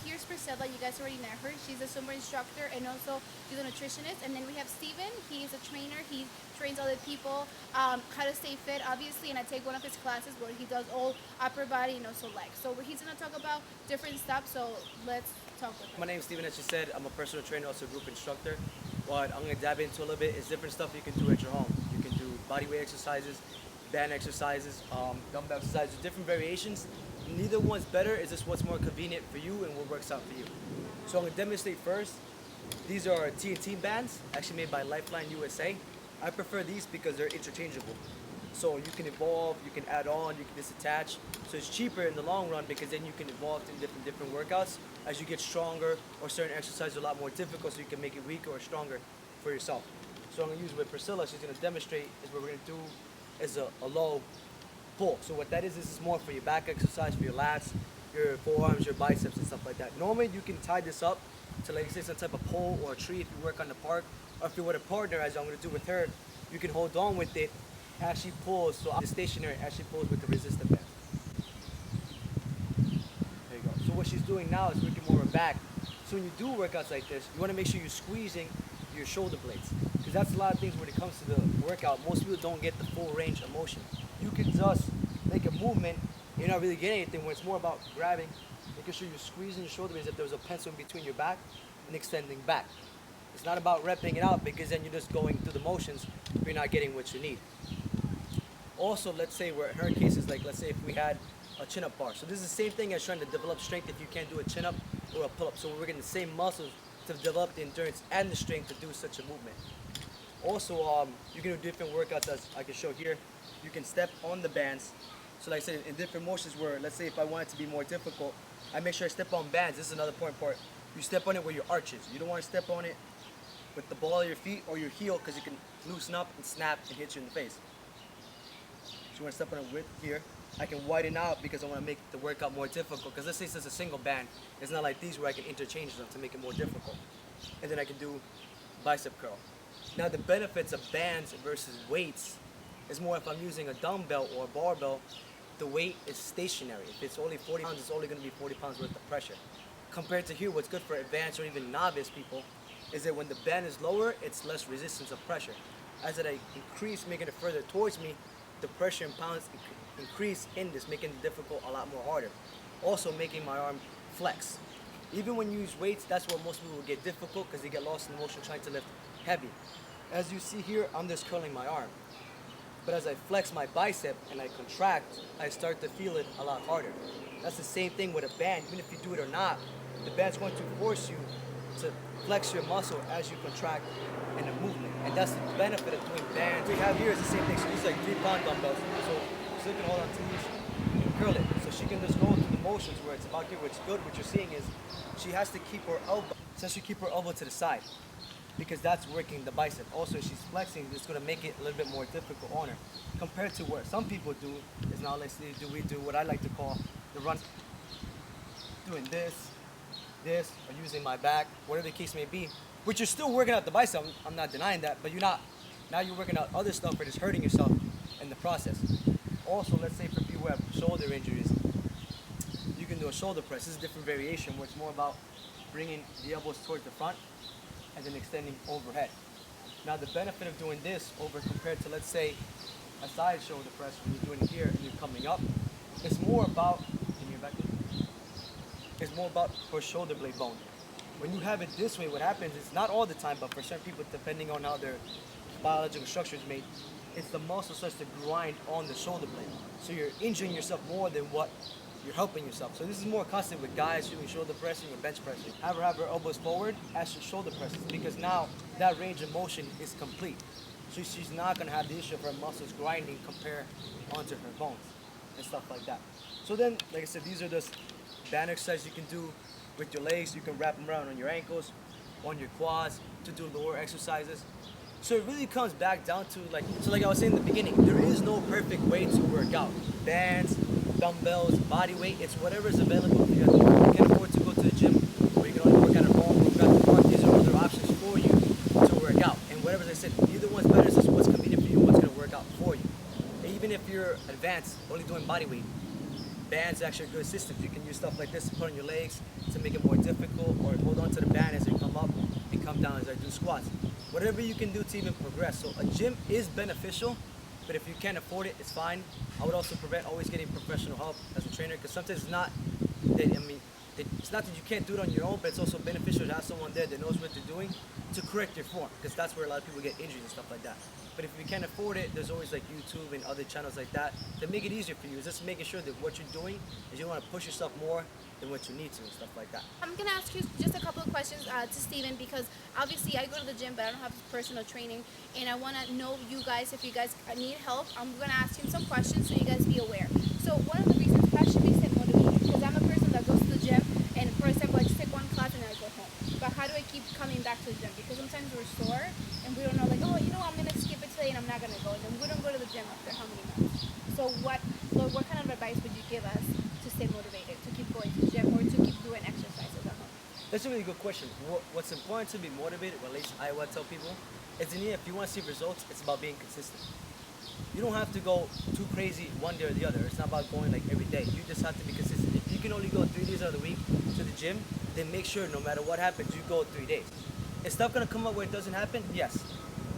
here's Priscilla. You guys already met her. She's a swimmer instructor and also she's a nutritionist. And then we have Steven. He's a trainer. He trains other people how to stay fit, obviously. And I take one of his classes where he does all upper body and also legs. So he's going to talk about different stuff. So let's talk with him. My name's Steven, as you said. I'm a personal trainer, also a group instructor. What I'm going to dive into a little bit is different stuff you can do at your home. You can do bodyweight exercises, band exercises, dumbbell exercises, different variations. Neither one's better, it's just what's more convenient for you and what works out for you. So I'm going to demonstrate first. These are TNT bands, actually made by Lifeline USA. I prefer these because they're interchangeable. So you can evolve, you can add on, you can disattach. So it's cheaper in the long run because then you can evolve in different workouts as you get stronger, or certain exercises are a lot more difficult so you can make it weaker or stronger for yourself. So I'm going to use with Priscilla. She's going to demonstrate is what we're going to do is a low pull. So what that is more for your back exercise, for your lats, your forearms, your biceps and stuff like that. Normally you can tie this up to, like say, some type of pole or a tree if you work on the park, or if you're with a partner, as I'm going to do with her, you can hold on with it as she pulls. So I'm stationary as she pulls with the resistant band. There you go. So what she's doing now is working more her back. So when you do workouts like this, you want to make sure you're squeezing your shoulder blades, because that's a lot of things when it comes to the workout. Most people don't get the full range of motion. You can just make a movement, you're not really getting anything, when it's more about grabbing, making sure you're squeezing your shoulder blades if there's a pencil in between your back, and extending back. It's not about repping it out, because then you're just going through the motions, but you're not getting what you need. Also, let's say in her case is like, let's say if we had a chin-up bar. So this is the same thing as trying to develop strength if you can't do a chin-up or a pull-up. So we're getting the same muscles to develop the endurance and the strength to do such a movement. Also, you can do different workouts, as I can show here. You can step on the bands. So like I said, in different motions where, let's say if I want it to be more difficult, I make sure I step on bands. This is another important part. You step on it where your arch is. You don't want to step on it with the ball of your feet or your heel, because it can loosen up and snap and hit you in the face. So you want to step on it with here. I can widen out because I want to make the workout more difficult, because let's say it's just a single band. It's not like these where I can interchange them to make it more difficult. And then I can do bicep curl. Now the benefits of bands versus weights is more if I'm using a dumbbell or a barbell, the weight is stationary. If it's only 40 pounds, it's only going to be 40 pounds worth of pressure. Compared to here, what's good for advanced or even novice people is that when the band is lower, it's less resistance of pressure. As I increase, making it further towards me, the pressure in pounds increase in this, making it difficult a lot more harder. Also making my arm flex. Even when you use weights, that's where most people get difficult, because they get lost in the motion trying to lift heavy. As you see here, I'm just curling my arm. But as I flex my bicep and I contract, I start to feel it a lot harder. That's the same thing with a band. Even if you do it or not, the band's going to force you to flex your muscle as you contract in a movement. And that's the benefit of doing bands. What we have here is the same thing. So these are like 3-pound dumbbells. So you can hold on to these and curl it. So she can just go through the motions where it's about here. What's good, what you're seeing is she has to keep her elbow. Essentially keep her elbow to the side, because that's working the bicep. Also, she's flexing, it's going to make it a little bit more difficult on her. Compared to what some people do, is now let's see, we do what I like to call the run. Doing this, or using my back, whatever the case may be, which you're still working out the bicep, I'm not denying that, but you're not, now you're working out other stuff or just hurting yourself in the process. Also, let's say for people who have shoulder injuries, you can do a shoulder press. This is a different variation where it's more about bringing the elbows towards the front and then extending overhead. Now the benefit of doing this over compared to, let's say, a side shoulder press when you're doing it here and you're coming up, it's more about, it's more about her shoulder blade bone. When you have it this way, what happens is, not all the time, but for certain people, depending on how their biological structure is made, it's the muscle starts to grind on the shoulder blade. So you're injuring yourself more than what you're helping yourself. So this is more constant with guys doing shoulder pressing or bench pressing. Have her elbows forward as she shoulder presses, because now that range of motion is complete. So she's not going to have the issue of her muscles grinding compared onto her bones and stuff like that. So then, like I said, these are just band exercises you can do with your legs. You can wrap them around on your ankles, on your quads, to do lower exercises. So it really comes back down to like I was saying in the beginning, there is no perfect way to work out. Bands, dumbbells, body weight, it's whatever is available for you. You can afford to go to the gym, or you can only work at home, work at the park. These are other options for you to work out. And whatever, as I said, either one's better. It's just what's convenient for you, what's going to work out for you. And even if you're advanced, only doing body weight, bands are actually good systems. You can use stuff like this to put on your legs to make it more difficult, or hold on to the band as they come up and come down as I do squats. Whatever you can do to even progress. So a gym is beneficial, but if you can't afford it, it's fine. I would also prevent always getting professional help as a trainer, because sometimes it's not that, it's not that you can't do it on your own, but it's also beneficial to have someone there that knows what they're doing to correct your form, because that's where a lot of people get injuries and stuff like that. But if you can't afford it, there's always like YouTube and other channels like that that make it easier for you. It's just making sure that what you're doing is you don't want to push yourself more than what you need to and stuff like that. I'm gonna ask you just a couple of questions to Steven, because obviously I go to the gym, but I don't have personal training, and I want to know you guys, if you guys need help. I'm gonna ask him some questions so you guys be aware. So one of the reasons Fashionista motivated, because I'm a person that goes to the gym, and for example, I just take one class and then I go home. But how do I keep coming back to the gym? Because sometimes we're sore and we don't know, like, oh, you know, I'm gonna skip it today and I'm not gonna go, and then we don't go to the gym after how many months? So what kind of advice would you give us to stay motivated, to keep going to the gym, or to keep doing exercises at home? That's a really good question. What's important to be motivated, or at least I would tell people, is in the end, if you want to see results, it's about being consistent. You don't have to go too crazy one day or the other. It's not about going like every day. You just have to be consistent. If you can only go 3 days out of the week to the gym, then make sure no matter what happens, you go 3 days. Is stuff gonna come up where it doesn't happen? Yes.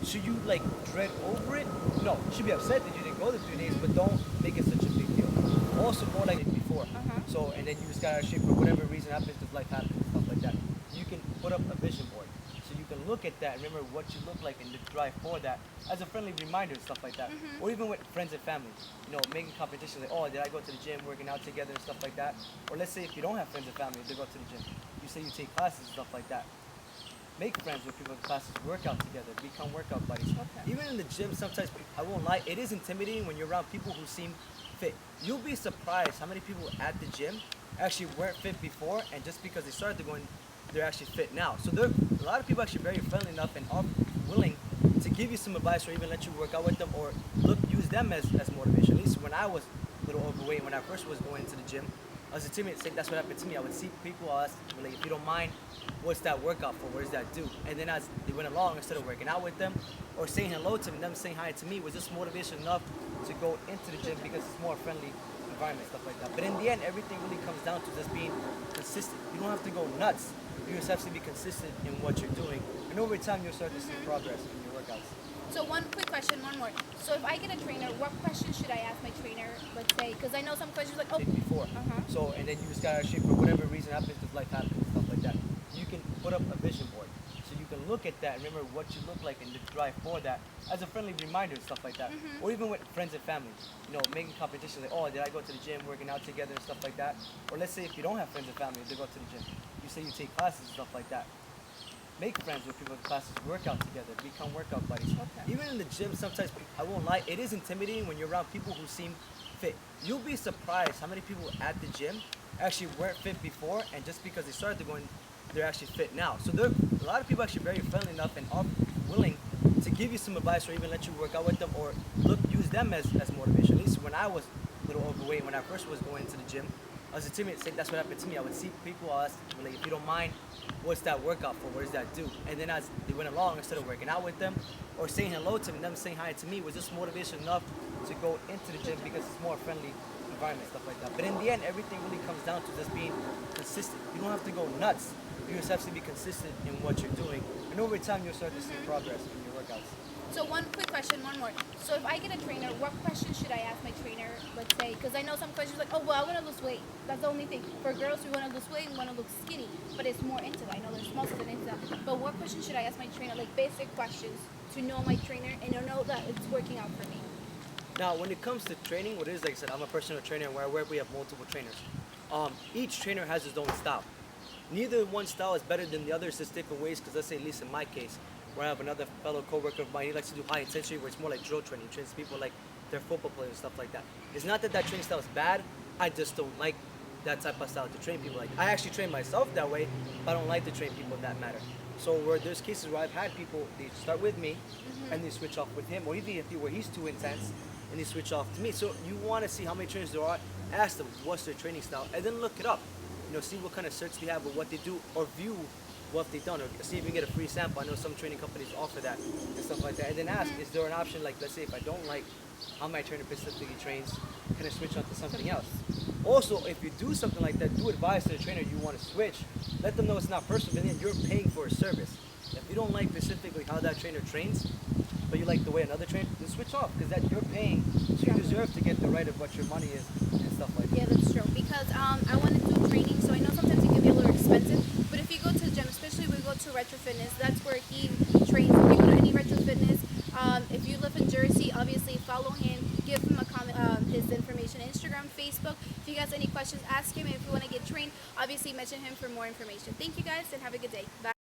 Should you like dread over it? No. You should be upset that you didn't go the 3 days, but don't make it such a big deal. Also, more like it before. So, and then you just gotta shape for whatever reason happens, if life happens, stuff like that. You can put up a vision board, so you can look at that and remember what you look like and drive for that as a friendly reminder and stuff like that. Or even with friends and family, you know, making competitions like, oh, did I go to the gym, working out together and stuff like that. Or let's say if you don't have friends and family, they go to the gym. You say you take classes and stuff like that. Make friends with people in classes, work out together, become workout buddies. Okay. Even in the gym, sometimes, I won't lie, it is intimidating when you're around people who seem fit. You'll be surprised how many people at the gym actually weren't fit before, and just because they started going, they're actually fit now. So a lot of people actually very friendly enough and are willing to give you some advice, or even let you work out with them, or use them as motivation. At least when I was a little overweight, when I first was going to the gym, I was intimidated. That's what happened to me. I would see people, ask, like, if you don't mind, what's that workout for? What does that do? And then as they went along, instead of working out with them or saying hello to them, and them saying hi to me was just motivation enough to go into the gym, because it's more friendly environment, stuff like that. But in the end, everything really comes down to just being consistent. You don't have to go nuts. You just have to be consistent in what you're doing, and over time you'll start to see progress in your workouts. So one quick question, one more. So if I get a trainer, what questions should I ask my trainer, let's say, because I know some questions like, oh, Before. So, and then you just gotta shape for whatever reason happens, if life happens, stuff like that. You can put up a vision board, so you can look at that and remember what you look like and drive for that as a friendly reminder and stuff like that. Or even with friends and family, you know, making competitions like, oh, did I go to the gym, working out together and stuff like that. Or let's say if you don't have friends and family, they go to the gym. You say you take classes and stuff like that. Make friends with people in classes, work out together, become workout buddies. Even in the gym, sometimes, I won't lie, it is intimidating when you're around people who seem fit. You'll be surprised how many people at the gym actually weren't fit before, and just because they started going, they're actually fit now. So a lot of people actually very friendly enough and are willing to give you some advice, or even let you work out with them, or use them as motivation. At least when I was a little overweight, when I first was going to the gym, I was intimidated. That's what happened to me. I would see people, ask, like, if you don't mind, what's that workout for? What does that do? And then as they went along, instead of working out with them or saying hello to them, and them saying hi to me was just motivation enough to go into the gym, because it's more friendly environment, stuff like that. But in the end, everything really comes down to just being consistent. You don't have to go nuts. You just have to be consistent in what you're doing, and over time you'll start to see progress in your workouts. So one quick question, one more. So if I get a trainer, what questions should I ask my trainer, let's say, because I know some questions like, oh, well, I want to lose weight. That's the only thing. For girls, we want to lose weight, we want to look skinny, but it's more into that. I know there's muscles and into that. But what questions should I ask my trainer, like basic questions, to know my trainer and to know that it's working out for me? Now, when it comes to training, what it is, like I said, I'm a personal trainer, and where I work, we have multiple trainers. Each trainer has his own style. Neither one style is better than the other. It's just different ways, because let's say, at least in my case, where I have another fellow coworker of mine, he likes to do high intensity, where it's more like drill training. He trains people like they're football players and stuff like that. It's not that training style is bad. I just don't like that type of style to train people like. I actually train myself that way, but I don't like to train people in that matter. So where there's cases where I've had people, they start with me, and they switch off with him, or even where he's too intense, and they switch off to me. So you want to see how many trainers there are, ask them what's their training style, and then look it up. You know, see what kind of certs they have, or what they do, or view what they've done, or see if you can get a free sample. I know some training companies offer that and stuff like that. And then ask, is there an option, like, let's say if I don't like how my trainer specifically trains, can I switch on to something else? Also, if you do something like that, do advise to the trainer you want to switch. Let them know it's not personal, but then you're paying for a service. If you don't like specifically how that trainer trains, but you like the way another trainer, then switch off, because that you're paying, so you deserve to get the right of what your money is and stuff like that. Yeah, that's true. Because I want to do training, so I know sometimes it can be a little expensive. But if you go to the gym, especially we go to Retro Fitness, that's where he trains. If you go to any Retro Fitness, if you live in Jersey, obviously follow him, give him a comment, his information, Instagram, Facebook. If you guys have any questions, ask him. If you want to get trained, obviously mention him for more information. Thank you guys, and have a good day. Bye.